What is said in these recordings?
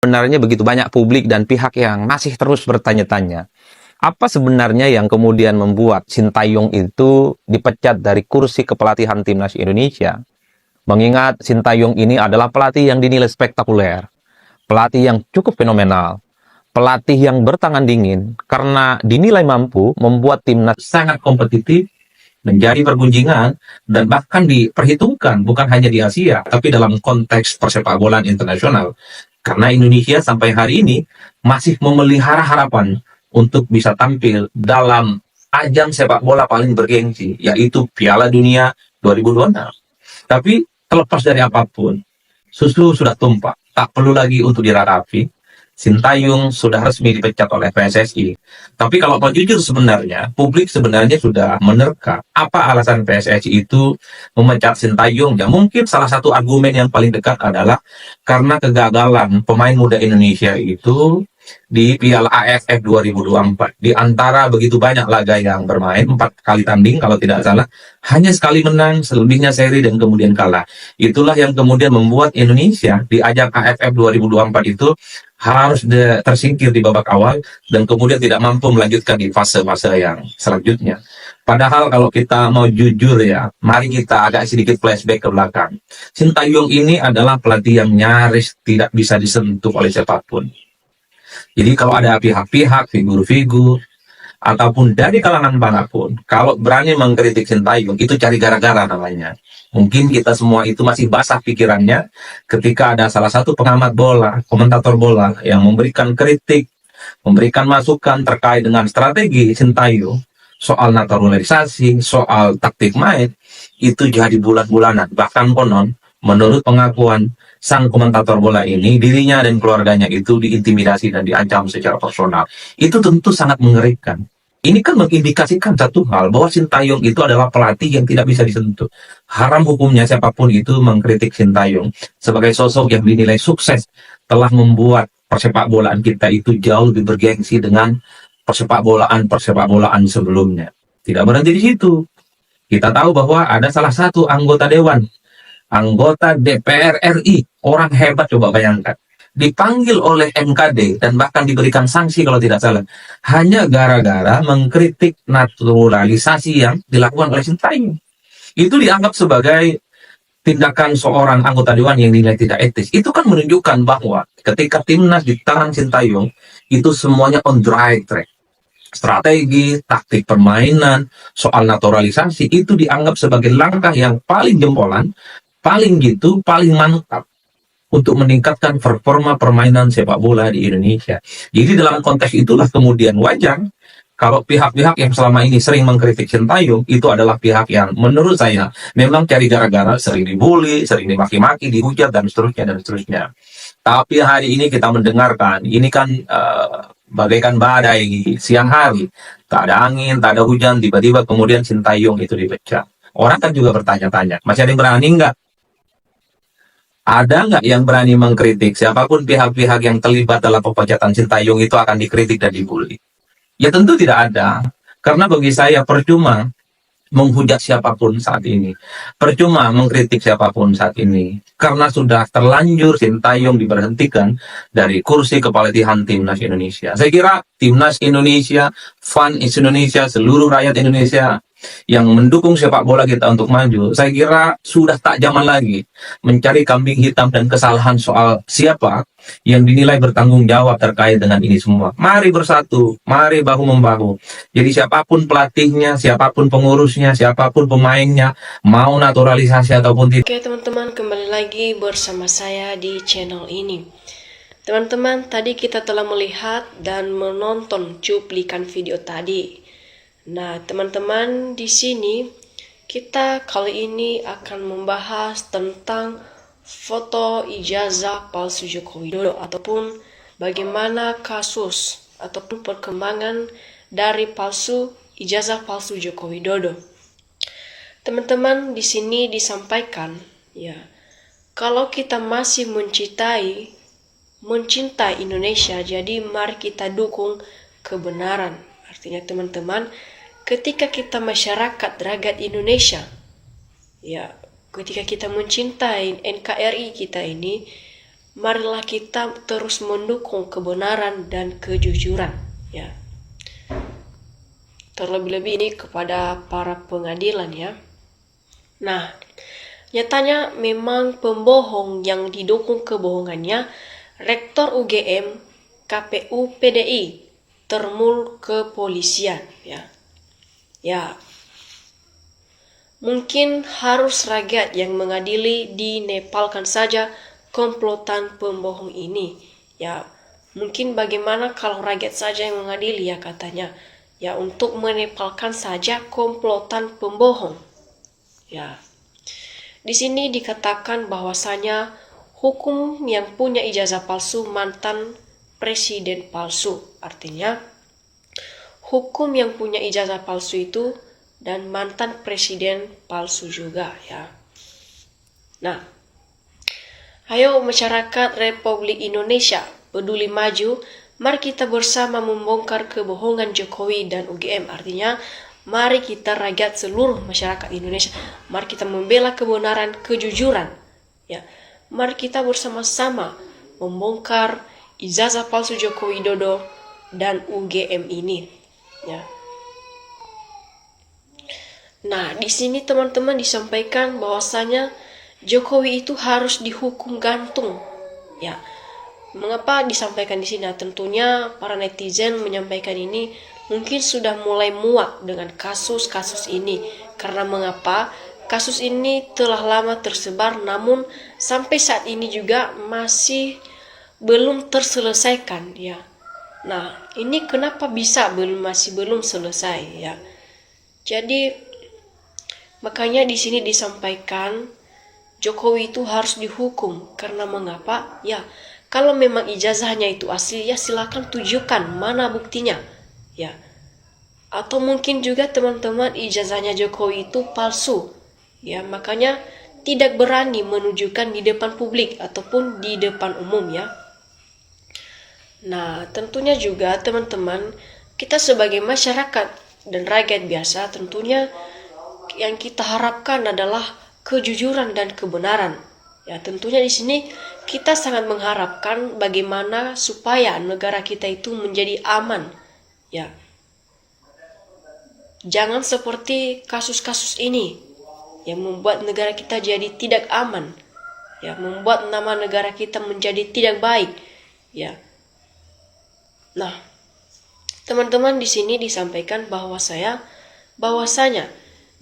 Sebenarnya begitu banyak publik dan pihak yang masih terus bertanya-tanya, apa sebenarnya yang kemudian membuat Sintayong itu dipecat dari kursi kepelatihan timnas Indonesia? Mengingat Sintayong ini adalah pelatih yang dinilai spektakuler, pelatih yang cukup fenomenal, pelatih yang bertangan dingin karena dinilai mampu membuat timnas sangat kompetitif, menjadi pergunjingan, dan bahkan diperhitungkan bukan hanya di Asia, tapi dalam konteks persepak bolaan internasional. Karena Indonesia sampai hari ini masih memelihara harapan untuk bisa tampil dalam ajang sepak bola paling bergengsi, yaitu Piala Dunia 2026. Tapi terlepas dari apapun, susu sudah tumpah, tak perlu lagi untuk diratapi. Sintayong sudah resmi dipecat oleh PSSI. Tapi kalau mau jujur sebenarnya, publik sebenarnya sudah menerka apa alasan PSSI itu memecat Sintayong. Ya mungkin salah satu argumen yang paling dekat adalah karena kegagalan pemain muda Indonesia itu di Piala AFF 2024. Di antara begitu banyak laga yang bermain, 4 kali tanding kalau tidak salah, hanya sekali menang, selebihnya seri dan kemudian kalah. Itulah yang kemudian membuat Indonesia di ajang AFF 2024 itu harus tersingkir di babak awal dan kemudian tidak mampu melanjutkan di fase-fase yang selanjutnya. Padahal kalau kita mau jujur ya, mari kita agak sedikit flashback ke belakang. Sintayong ini adalah pelatih yang nyaris tidak bisa disentuh oleh siapapun. Jadi kalau ada pihak-pihak, figur-figur, ataupun dari kalangan manapun, kalau berani mengkritik Sintayong, itu cari gara-gara namanya. Mungkin kita semua itu masih basah pikirannya ketika ada salah satu pengamat bola, komentator bola, yang memberikan kritik, memberikan masukan terkait dengan strategi Sintayong, soal naturalisasi, soal taktik main, itu jadi bulan-bulanan. Bahkan konon, menurut pengakuan sang komentator bola ini, dirinya dan keluarganya itu diintimidasi dan diancam secara personal. Itu tentu sangat mengerikan. Ini kan mengindikasikan satu hal, bahwa Sintayong itu adalah pelatih yang tidak bisa disentuh. Haram hukumnya siapapun itu mengkritik Sintayong sebagai sosok yang dinilai sukses, telah membuat persepak bolaan kita itu jauh lebih bergengsi dengan persepak bolaan sebelumnya. Tidak berhenti di situ. Kita tahu bahwa ada salah satu anggota dewan, anggota DPR RI, orang hebat, coba bayangkan, dipanggil oleh MKD dan bahkan diberikan sanksi kalau tidak salah, hanya gara-gara mengkritik naturalisasi yang dilakukan oleh Sintayong. Itu dianggap sebagai tindakan seorang anggota dewan yang dinilai tidak etis. Itu kan menunjukkan bahwa ketika timnas di tangan Sintayong, itu semuanya on the right track. Strategi, taktik permainan, soal naturalisasi itu dianggap sebagai langkah yang paling jempolan, paling gitu, paling mantap untuk meningkatkan performa permainan sepak bola di Indonesia. Jadi dalam konteks itulah kemudian wajar kalau pihak-pihak yang selama ini sering mengkritik Sintayong itu adalah pihak yang menurut saya memang cari gara-gara, sering dibully, sering dimaki-maki, dihujat dan seterusnya dan seterusnya. Tapi hari ini kita mendengarkan, ini kan bagaikan badai siang hari, tak ada angin, tak ada hujan, tiba-tiba kemudian Sintayong itu dipecat. Orang kan juga bertanya-tanya, masih ada yang berani nggak? Ada nggak yang berani mengkritik? Siapapun pihak-pihak yang terlibat dalam pemecatan Sintayong itu akan dikritik dan dibully. Ya tentu tidak ada. Karena bagi saya percuma menghujat siapapun saat ini. Percuma mengkritik siapapun saat ini. Karena sudah terlanjur Sintayong diberhentikan dari kursi kepelatihan timnas Indonesia. Saya kira timnas Indonesia, fans Indonesia, seluruh rakyat Indonesia yang mendukung sepak bola kita untuk maju, saya kira sudah tak zaman lagi mencari kambing hitam dan kesalahan soal siapa yang dinilai bertanggung jawab terkait dengan ini semua. Mari bersatu, mari bahu-membahu. Jadi siapapun pelatihnya, siapapun pengurusnya, siapapun pemainnya, mau naturalisasi ataupun tidak. Oke teman-teman, kembali lagi bersama saya di channel ini. Teman-teman, tadi kita telah melihat dan menonton cuplikan video tadi. Nah, teman-teman, di sini kita kali ini akan membahas tentang foto ijazah palsu Joko Widodo ataupun bagaimana kasus ataupun perkembangan dari ijazah palsu Joko Widodo. Teman-teman, di sini disampaikan ya, kalau kita masih mencintai Indonesia, jadi mari kita dukung kebenaran. Artinya teman-teman, ketika kita masyarakat rakyat Indonesia, ya, ketika kita mencintai NKRI kita ini, marilah kita terus mendukung kebenaran dan kejujuran, ya. Terlebih-lebih ini kepada para pengadilan, ya. Nah, nyatanya memang pembohong yang didukung kebohongannya Rektor UGM, KPU PDI, termul kepolisian, ya. Ya, mungkin harus rakyat yang mengadili di Nepalkan saja komplotan pembohong ini. Ya, mungkin bagaimana kalau rakyat saja yang mengadili, ya katanya. Ya, untuk menepalkan saja komplotan pembohong. Ya. Di sini dikatakan bahwasanya hukum yang punya ijazah palsu mantan presiden palsu. Artinya, hukum yang punya ijazah palsu itu dan mantan presiden palsu juga, ya. Nah, ayo masyarakat Republik Indonesia peduli maju, mari kita bersama membongkar kebohongan Jokowi dan UGM. Artinya, mari kita rakyat seluruh masyarakat Indonesia, mari kita membela kebenaran, kejujuran, ya. Mari kita bersama-sama membongkar ijazah palsu Joko Widodo dan UGM ini, ya. Nah, di sini teman-teman disampaikan bahwasanya Jokowi itu harus dihukum gantung, ya. Mengapa disampaikan di sini? Nah, tentunya para netizen menyampaikan ini mungkin sudah mulai muak dengan kasus-kasus ini. Karena mengapa? Kasus ini telah lama tersebar, namun sampai saat ini juga masih belum terselesaikan, ya. Nah, ini kenapa bisa masih belum selesai, ya? Jadi makanya di sini disampaikan Jokowi itu harus dihukum. Karena mengapa? Ya, kalau memang ijazahnya itu asli, ya silakan tunjukkan mana buktinya, ya. Atau mungkin juga teman-teman ijazahnya Jokowi itu palsu, ya. Makanya tidak berani menunjukkan di depan publik ataupun di depan umum, ya. Nah, tentunya juga teman-teman, kita sebagai masyarakat dan rakyat biasa, tentunya yang kita harapkan adalah kejujuran dan kebenaran. Ya, tentunya di sini kita sangat mengharapkan bagaimana supaya negara kita itu menjadi aman, ya. Jangan seperti kasus-kasus ini yang membuat negara kita jadi tidak aman, ya, membuat nama negara kita menjadi tidak baik, ya. Nah, teman-teman di sini disampaikan bahwasanya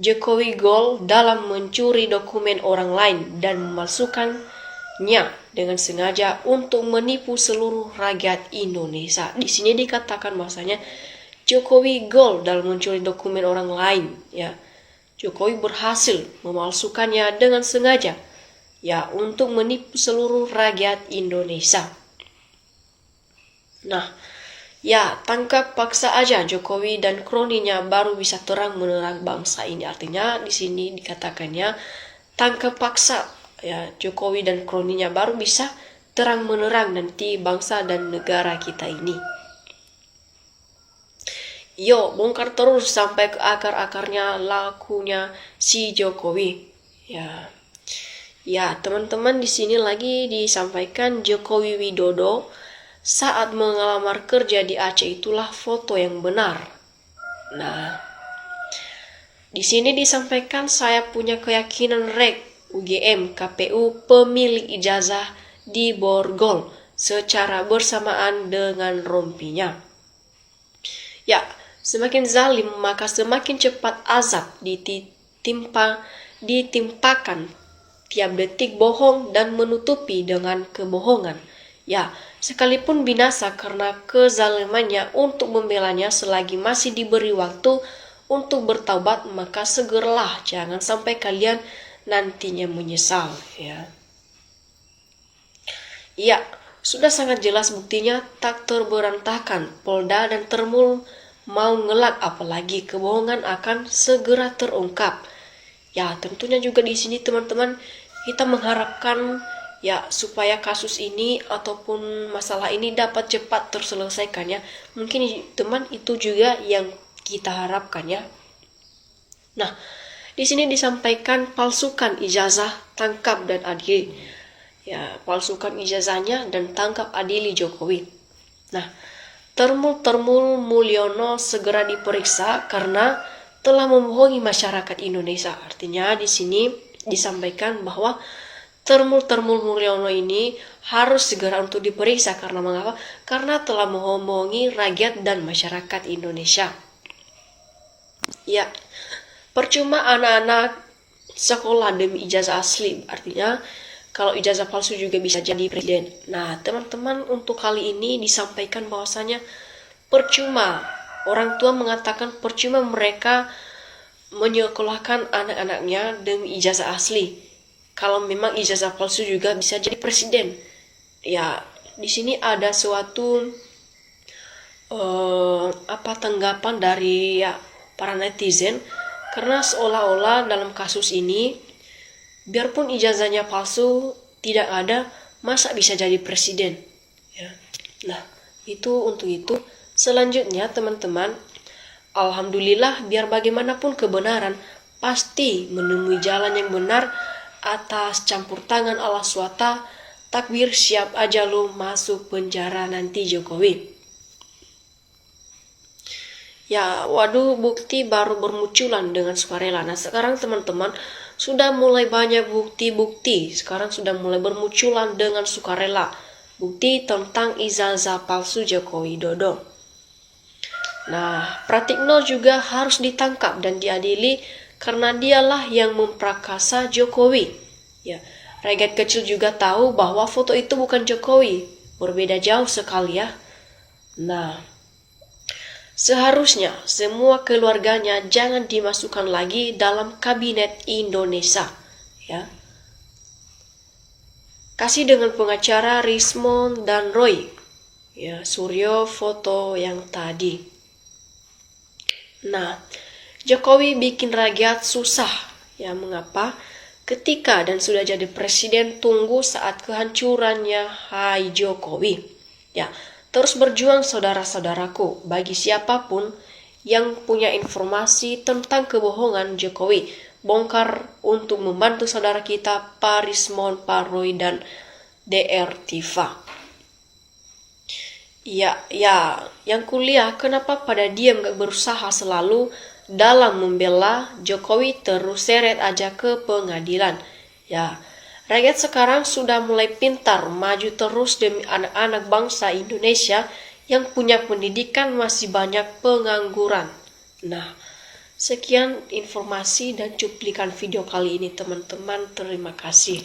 Jokowi gol dalam mencuri dokumen orang lain dan memalsukannya dengan sengaja untuk menipu seluruh rakyat Indonesia. Di sini dikatakan bahwasanya Jokowi gol dalam mencuri dokumen orang lain, ya. Jokowi berhasil memalsukannya dengan sengaja, ya, untuk menipu seluruh rakyat Indonesia. Nah, ya, tangkap paksa aja Jokowi dan kroninya baru bisa terang menerang bangsa ini. Artinya di sini dikatakannya tangkap paksa, ya, Jokowi dan kroninya baru bisa terang menerang nanti bangsa dan negara kita ini. Yo, bongkar terus sampai ke akar-akarnya lakunya si Jokowi. Ya. Ya, teman-teman di sini lagi disampaikan Jokowi Widodo saat mengelamar kerja di Aceh itulah foto yang benar. Nah, di sini disampaikan saya punya keyakinan UGM KPU pemilik ijazah di Borgol secara bersamaan dengan rompinya. Ya, semakin zalim maka semakin cepat azab ditimpakan tiap detik bohong dan menutupi dengan kebohongan. Ya, sekalipun binasa karena kezalimannya untuk membelanya selagi masih diberi waktu untuk bertaubat, maka segeralah, jangan sampai kalian nantinya menyesal, ya. Ya, sudah sangat jelas buktinya tak terberantakan. Polda dan Termul mau ngelak, apalagi kebohongan akan segera terungkap. Ya, tentunya juga di sini teman-teman kita mengharapkan, ya, supaya kasus ini ataupun masalah ini dapat cepat terselesaikan, ya. Mungkin teman itu juga yang kita harapkan, ya. Nah, di sini disampaikan palsukan ijazah, tangkap dan adil. Ya, palsukan ijazahnya dan tangkap adili Jokowi. Nah, Termul Mulyono segera diperiksa karena telah membohongi masyarakat Indonesia. Artinya di sini disampaikan bahwa Termul Mulyono ini harus segera untuk diperiksa karena mengapa? Karena telah membohongi rakyat dan masyarakat Indonesia. Ya, percuma anak-anak sekolah demi ijazah asli. Artinya kalau ijazah palsu juga bisa jadi presiden. Nah, teman-teman, untuk kali ini disampaikan bahwasanya percuma. Orang tua mengatakan percuma mereka menyekolahkan anak-anaknya demi ijazah asli. Kalau memang ijazah palsu juga bisa jadi presiden. Ya, di sini ada suatu tanggapan dari para netizen karena seolah-olah dalam kasus ini biarpun ijazahnya palsu, tidak ada, masa bisa jadi presiden? Ya. Nah, untuk itu, selanjutnya teman-teman, alhamdulillah biar bagaimanapun kebenaran, pasti menemui jalan yang benar atas campur tangan Allah SWT, takbir siap aja lu masuk penjara nanti Jokowi. Ya, waduh, bukti baru bermunculan dengan sukarela. Nah, sekarang teman-teman, sudah mulai banyak bukti-bukti. Sekarang sudah mulai bermunculan dengan sukarela. Bukti tentang ijazah palsu Joko Widodo. Nah, Pratikno juga harus ditangkap dan diadili karena dialah yang memprakarsa Jokowi. Ya, rakyat kecil juga tahu bahwa foto itu bukan Jokowi. Berbeda jauh sekali ya. Nah, seharusnya semua keluarganya jangan dimasukkan lagi dalam kabinet Indonesia. Ya. Kasih dengan pengacara Rismond dan Roy. Ya, Suryo foto yang tadi. Nah, Jokowi bikin rakyat susah. Ya, mengapa? Ketika dan sudah jadi presiden, tunggu saat kehancurannya. Hai Jokowi. Ya, terus berjuang saudara-saudaraku, bagi siapapun yang punya informasi tentang kebohongan Jokowi, bongkar untuk membantu saudara kita Pak Rismond, Pak Roy, dan DR Tifa. Ya, yang kuliah kenapa pada diam gak berusaha selalu dalam membela Jokowi terus seret aja ke pengadilan. Ya, rakyat sekarang sudah mulai pintar maju terus demi anak-anak bangsa Indonesia yang punya pendidikan, masih banyak pengangguran. Nah, sekian informasi dan cuplikan video kali ini teman-teman. Terima kasih.